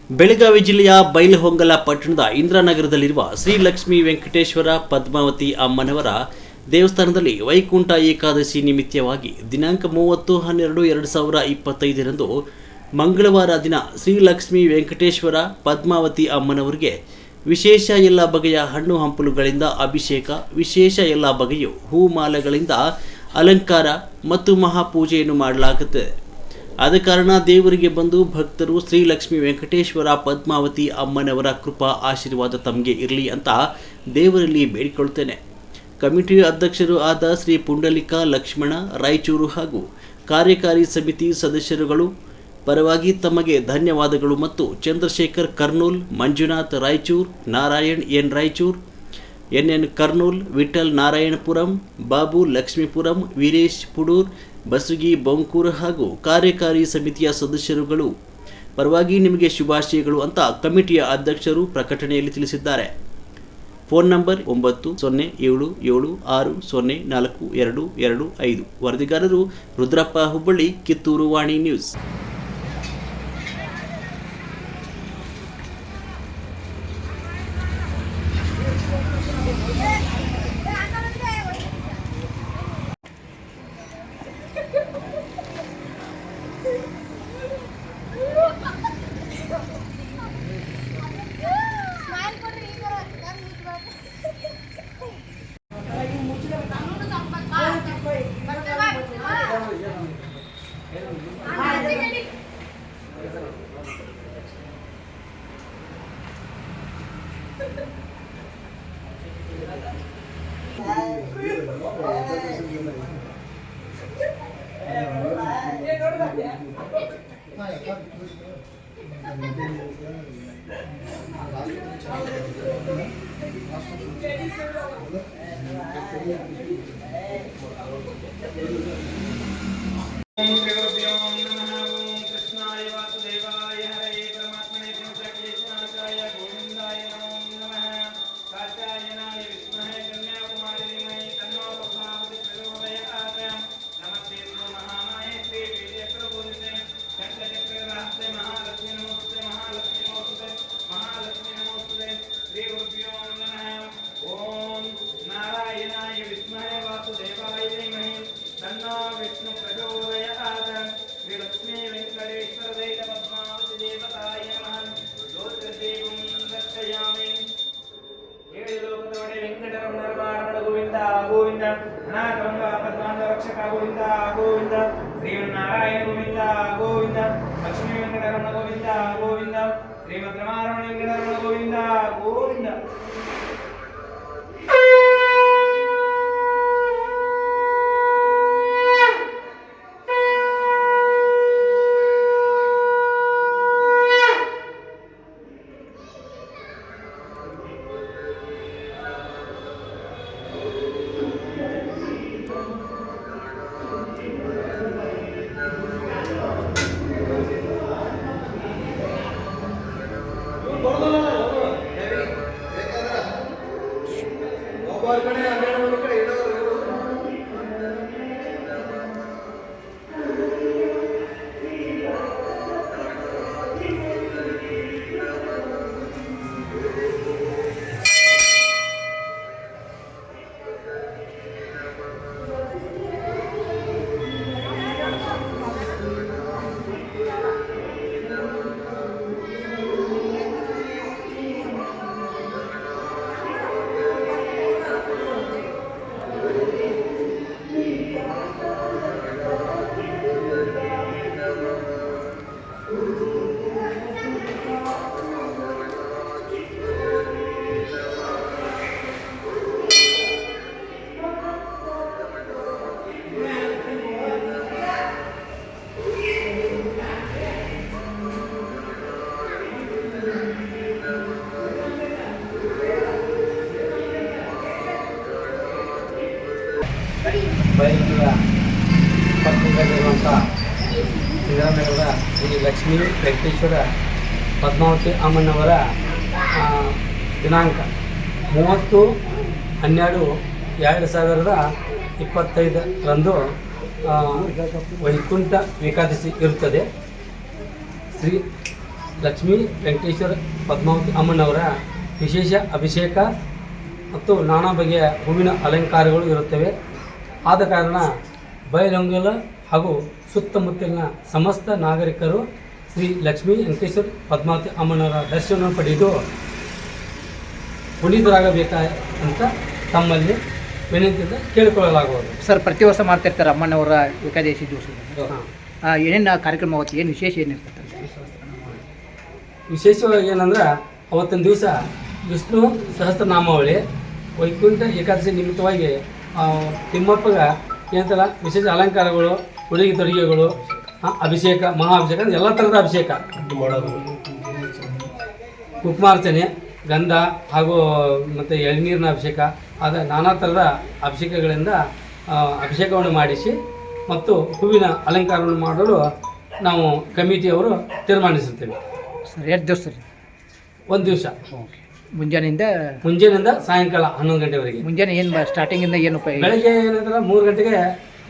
ಬೆಳಗಾವಿ ಜಿಲ್ಲೆಯ ಬೈಲಹೊಂಗಲ ಪಟ್ಟಣದ ಇಂದ್ರಾನಗರದಲ್ಲಿರುವ ಶ್ರೀ ಲಕ್ಷ್ಮೀ ವೆಂಕಟೇಶ್ವರ ಪದ್ಮಾವತಿ ಅಮ್ಮನವರ ದೇವಸ್ಥಾನದಲ್ಲಿ ವೈಕುಂಠ ಏಕಾದಶಿ ನಿಮಿತ್ತವಾಗಿ ದಿನಾಂಕ 30/12/2025ರಂದು ಮಂಗಳವಾರ ದಿನ ಶ್ರೀ ಲಕ್ಷ್ಮೀ ವೆಂಕಟೇಶ್ವರ ಪದ್ಮಾವತಿ ಅಮ್ಮನವರಿಗೆ ವಿಶೇಷ ಎಲ್ಲ ಬಗೆಯ ಹಣ್ಣು ಹಂಪಲುಗಳಿಂದ ಅಭಿಷೇಕ, ವಿಶೇಷ ಎಲ್ಲ ಬಗೆಯ ಹೂಮಾಲೆಗಳಿಂದ ಅಲಂಕಾರ ಮತ್ತು ಮಹಾಪೂಜೆಯನ್ನು ಮಾಡಲಾಗುತ್ತದೆ. ಆದ ಕಾರಣ ದೇವರಿಗೆ ಬಂದು ಭಕ್ತರು ಶ್ರೀ ಲಕ್ಷ್ಮೀ ವೆಂಕಟೇಶ್ವರ ಪದ್ಮಾವತಿ ಅಮ್ಮನವರ ಕೃಪಾ ಆಶೀರ್ವಾದ ತಮಗೆ ಇರಲಿ ಅಂತ ದೇವರಲ್ಲಿ ಬೇಡಿಕೊಳ್ಳುತ್ತೇನೆ. ಕಮಿಟಿ ಅಧ್ಯಕ್ಷರು ಆದ ಶ್ರೀ ಪುಂಡಲಿಕ ಲಕ್ಷ್ಮಣ ರಾಯಚೂರು ಹಾಗೂ ಕಾರ್ಯಕಾರಿ ಸಮಿತಿ ಸದಸ್ಯರುಗಳು ಪರವಾಗಿ ತಮಗೆ ಧನ್ಯವಾದಗಳು ಮತ್ತು ಚಂದ್ರಶೇಖರ್ ಕರ್ನೂಲ್, ಮಂಜುನಾಥ್ ರಾಯಚೂರ್, ನಾರಾಯಣ್ ಎನ್ ರಾಯಚೂರ್, ಎನ್ ಕರ್ನೂಲ್, ವಿಠಲ್ ನಾರಾಯಣಪುರಂ, ಬಾಬು ಲಕ್ಷ್ಮೀಪುರಂ, ವೀರೇಶ್ ಪುಡೂರ್, ಬಸುಗಿ ಬೊಂಕೂರ್ ಹಾಗೂ ಕಾರ್ಯಕಾರಿ ಸಮಿತಿಯ ಸದಸ್ಯರುಗಳು ಪರವಾಗಿ ನಿಮಗೆ ಶುಭಾಶಯಗಳು ಅಂತ ಕಮಿಟಿಯ ಅಧ್ಯಕ್ಷರು ಪ್ರಕಟಣೆಯಲ್ಲಿ ತಿಳಿಸಿದ್ದಾರೆ. Phone number 9077604225. ವರದಿಗಾರರು ರುದ್ರಪ್ಪ ಹುಬ್ಬಳ್ಳಿ, ಕಿತ್ತೂರು ವಾಣಿ ನ್ಯೂಸ್. ಗೋವಿಂದ ಅನಾಥರಂಗ ಪದ್ಮಾಂಗ ರಕ್ಷಕ ಗೋವಿಂದ ಗೋವಿಂದ ಶ್ರೀಮನ್ನಾರಾಯಣ ಗೋವಿಂದ ಗೋವಿಂದ ಲಕ್ಷ್ಮೀ ವೆಂಕಟರಮಣ ಗೋವಿಂದ ಗೋವಿಂದ ಶ್ರೀಮದ್ ರಮಾರಮಣ ವೆಂಕಟರಮಣ ಗೋವಿಂದ ಗೋವಿಂದ. ಬೈಲಹೊಂಗಲ ಪಟ್ಟಣದಲ್ಲಿರುವಂಥ ಇಂದ್ರಾನಗರದ ಶ್ರೀ ಲಕ್ಷ್ಮೀ ವೆಂಕಟೇಶ್ವರ ಪದ್ಮಾವತಿ ಅಮ್ಮನವರ ದಿನಾಂಕ 30/12/2025ರಂದು ವೈಕುಂಠ ಏಕಾದಶಿ ಇರುತ್ತದೆ. ಲಕ್ಷ್ಮೀ ವೆಂಕಟೇಶ್ವರ ಪದ್ಮಾವತಿ ಅಮ್ಮನವರ ವಿಶೇಷ ಅಭಿಷೇಕ ಮತ್ತು ನಾನಾ ಬಗೆಯ ಹೂವಿನ ಅಲಂಕಾರಗಳು ಇರುತ್ತವೆ. ಆದ ಕಾರಣ ಬೈಲಹೊಂಗಲ ಹಾಗೂ ಸುತ್ತಮುತ್ತಲಿನ ಸಮಸ್ತ ನಾಗರಿಕರು ಶ್ರೀ ಲಕ್ಷ್ಮೀ ವೆಂಕಟೇಶ್ವರ ಪದ್ಮಾವತಿ ಅಮ್ಮನವರ ದರ್ಶನವನ್ನು ಪಡೆದು ಪುನೀತರಾಗಬೇಕಂತ ತಮ್ಮಲ್ಲಿ ವಿನಂತಿಯಿಂದ ಕೇಳಿಕೊಳ್ಳಲಾಗುವುದು. ಸರ್, ಪ್ರತಿ ವರ್ಷ ಮಾಡ್ತಿರ್ತಾರೆ ಅಮ್ಮನವರ ಏಕಾದಶಿ ದಿವಸ. ಏನೇನು ಕಾರ್ಯಕ್ರಮ ಆಗುತ್ತೆ, ಏನು ವಿಶೇಷ ಏನಿರ್ತದೆ? ವಿಶೇಷವಾಗಿ ಏನಂದ್ರೆ ಅವತ್ತಿನ ದಿವಸ ವಿಷ್ಣು ಸಹಸ್ರನಾಮಾವಳಿ ವೈಕುಂಠ ಏಕಾದಶಿ ನಿಮಿತ್ತವಾಗಿ ತಿಮ್ಮಪ್ಪಗ ಏನಂತಲ್ಲ ವಿಶೇಷ ಅಲಂಕಾರಗಳು, ಉಡುಗೆ ತೊಡುಗೆಗಳು, ಅಭಿಷೇಕ, ಮಹಾಭಿಷೇಕ, ಎಲ್ಲ ಥರದ ಅಭಿಷೇಕ, ಕುಕುಮಾರ್ಚನೆ, ಗಂಧ ಹಾಗೂ ಮತ್ತು ಎಳ್ನೀರಿನ ಅಭಿಷೇಕ, ಆದ ನಾನಾ ಥರದ ಅಭಿಷೇಕಗಳಿಂದ ಅಭಿಷೇಕವನ್ನು ಮಾಡಿಸಿ ಮತ್ತು ಹೂವಿನ ಅಲಂಕಾರವನ್ನು ಮಾಡಲು ನಾವು ಕಮಿಟಿಯವರು ತೀರ್ಮಾನಿಸುತ್ತೇವೆ. ಸರ್, ಎಷ್ಟು ದಿವಸ ಸರ್? ಒಂದು ದಿವಸ, ಓಕೆ. ಮುಂಜಾನೆಯಿಂದ ಸಾಯಂಕಾಲ 11 ಗಂಟೆವರೆಗೆ. ಮುಂಜಾನೆ ಏನು ಸ್ಟಾರ್ಟಿಂಗಿಂದ ಏನು ಬೆಳಗ್ಗೆ ಏನಂದ್ರೆ 3 ಗಂಟೆಗೆ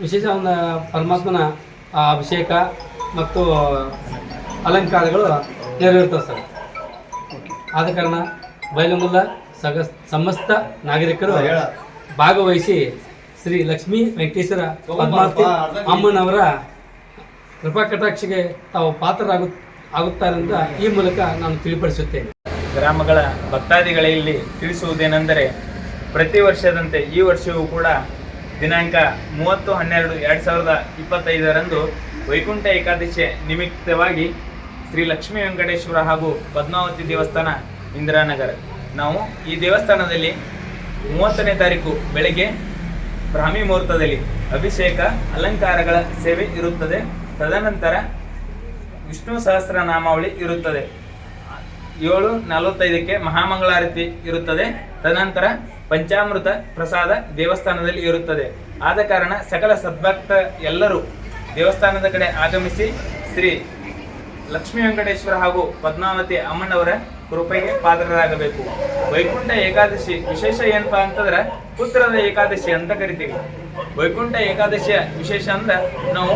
ವಿಶೇಷ ಒಂದು ಪರಮಾತ್ಮನ ಅಭಿಷೇಕ ಮತ್ತು ಅಲಂಕಾರಗಳು ನೆರವೇರ್ತವೆ ಸರ್. ಆದ ಕಾರಣ ಬೈಲಹೊಂಗಲ ಸಮಸ್ತ ನಾಗರಿಕರು ಭಾಗವಹಿಸಿ ಶ್ರೀ ಲಕ್ಷ್ಮೀ ವೆಂಕಟೇಶ್ವರ ಪದ್ಮಾವತಿ ಅಮ್ಮನವರ ಕೃಪಾ ಕಟಾಕ್ಷಕ್ಕೆ ತಾವು ಪಾತ್ರರಾಗುತ್ತಾರೆಂದ ಈ ಮೂಲಕ ನಾನು ತಿಳಿಪಡಿಸುತ್ತೇನೆ. ಗ್ರಾಮಗಳ ಭಕ್ತಾದಿಗಳಲ್ಲಿ ತಿಳಿಸುವುದೇನೆಂದರೆ, ಪ್ರತಿ ವರ್ಷದಂತೆ ಈ ವರ್ಷವೂ ಕೂಡ ದಿನಾಂಕ 30/12/2025 ವೈಕುಂಠ ಏಕಾದಶಿ ನಿಮಿತ್ತವಾಗಿ ಶ್ರೀ ಲಕ್ಷ್ಮೀ ವೆಂಕಟೇಶ್ವರ ಹಾಗೂ ಪದ್ಮಾವತಿ ದೇವಸ್ಥಾನ ಇಂದಿರಾನಗರ, ನಾವು ಈ ದೇವಸ್ಥಾನದಲ್ಲಿ 30ನೇ ತಾರೀಕು ಬೆಳಗ್ಗೆ ಬ್ರಾಹ್ಮಿ ಮುಹೂರ್ತದಲ್ಲಿ ಅಭಿಷೇಕ ಅಲಂಕಾರಗಳ ಸೇವೆ ಇರುತ್ತದೆ. ತದನಂತರ ವಿಷ್ಣು ಸಹಸ್ರನಾಮಾವಳಿ ಇರುತ್ತದೆ. 7:45ಕ್ಕೆ ಮಹಾಮಂಗಳಾರತಿ ಇರುತ್ತದೆ. ತದನಂತರ ಪಂಚಾಮೃತ ಪ್ರಸಾದ ದೇವಸ್ಥಾನದಲ್ಲಿ ಇರುತ್ತದೆ. ಆದ ಕಾರಣ ಸಕಲ ಸದ್ಭಕ್ತ ಎಲ್ಲರೂ ದೇವಸ್ಥಾನದ ಕಡೆ ಆಗಮಿಸಿ ಶ್ರೀ ಲಕ್ಷ್ಮೀ ವೆಂಕಟೇಶ್ವರ ಹಾಗೂ ಪದ್ಮಾವತಿ ಅಮ್ಮನವರ ಕೃಪೆಗೆ ಪಾತ್ರರಾಗಬೇಕು. ವೈಕುಂಠ ಏಕಾದಶಿ ವಿಶೇಷ ಏನಪ್ಪಾ ಅಂತಂದ್ರೆ ಪುತ್ರದ ಏಕಾದಶಿ ಅಂತ ಕರಿತೀವಿ. ವೈಕುಂಠ ಏಕಾದಶಿಯ ವಿಶೇಷ ಅಂದ್ರೆ ನಾವು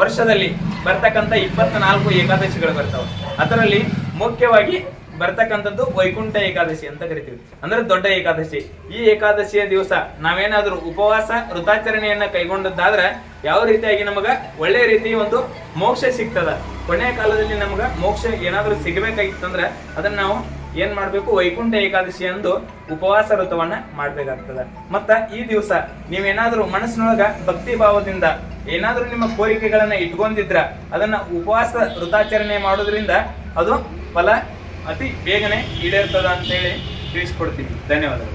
ವರ್ಷದಲ್ಲಿ ಬರ್ತಕ್ಕಂಥ 24 ಏಕಾದಶಿಗಳು ಬರ್ತಾವೆ. ಅದರಲ್ಲಿ ಮುಖ್ಯವಾಗಿ ಬರ್ತಕ್ಕಂಥದ್ದು ವೈಕುಂಠ ಏಕಾದಶಿ ಅಂತ ಕರಿತೀವಿ, ಅಂದ್ರೆ ದೊಡ್ಡ ಏಕಾದಶಿ. ಈ ಏಕಾದಶಿಯ ದಿವಸ ನಾವೇನಾದ್ರೂ ಉಪವಾಸ ವೃತಾಚರಣೆಯನ್ನ ಕೈಗೊಂಡದ್ದಾದ್ರೆ ಯಾವ ರೀತಿಯಾಗಿ ನಮಗ ಒಳ್ಳೆ ರೀತಿ ಒಂದು ಮೋಕ್ಷ ಸಿಗ್ತದ. ಕೊನೆಯ ಕಾಲದಲ್ಲಿ ನಮಗ ಮೋಕ್ಷ ಏನಾದ್ರೂ ಸಿಗಬೇಕಾಗಿತ್ತಂದ್ರೆ ಅದನ್ನ ನಾವು ಏನ್ ಮಾಡ್ಬೇಕು, ವೈಕುಂಠ ಏಕಾದಶಿ ಅಂದು ಉಪವಾಸ ವ್ರತವನ್ನ ಮಾಡ್ಬೇಕಾಗ್ತದ. ಮತ್ತ ಈ ದಿವಸ ನೀವೇನಾದ್ರೂ ಮನಸ್ಸಿನೊಳಗ ಭಕ್ತಿ ಭಾವದಿಂದ ಏನಾದ್ರೂ ನಿಮ್ಮ ಕೋರಿಕೆಗಳನ್ನ ಇಟ್ಕೊಂಡಿದ್ರ ಅದನ್ನ ಉಪವಾಸ ವೃತಾಚರಣೆ ಮಾಡೋದ್ರಿಂದ ಅದು ಫಲ ಅತಿ ಬೇಗನೆ ಈಡೇರ್ತದ ಅಂತೇಳಿ ತಿಳಿಸ್ಕೊಡ್ತೀವಿ. ಧನ್ಯವಾದಗಳು.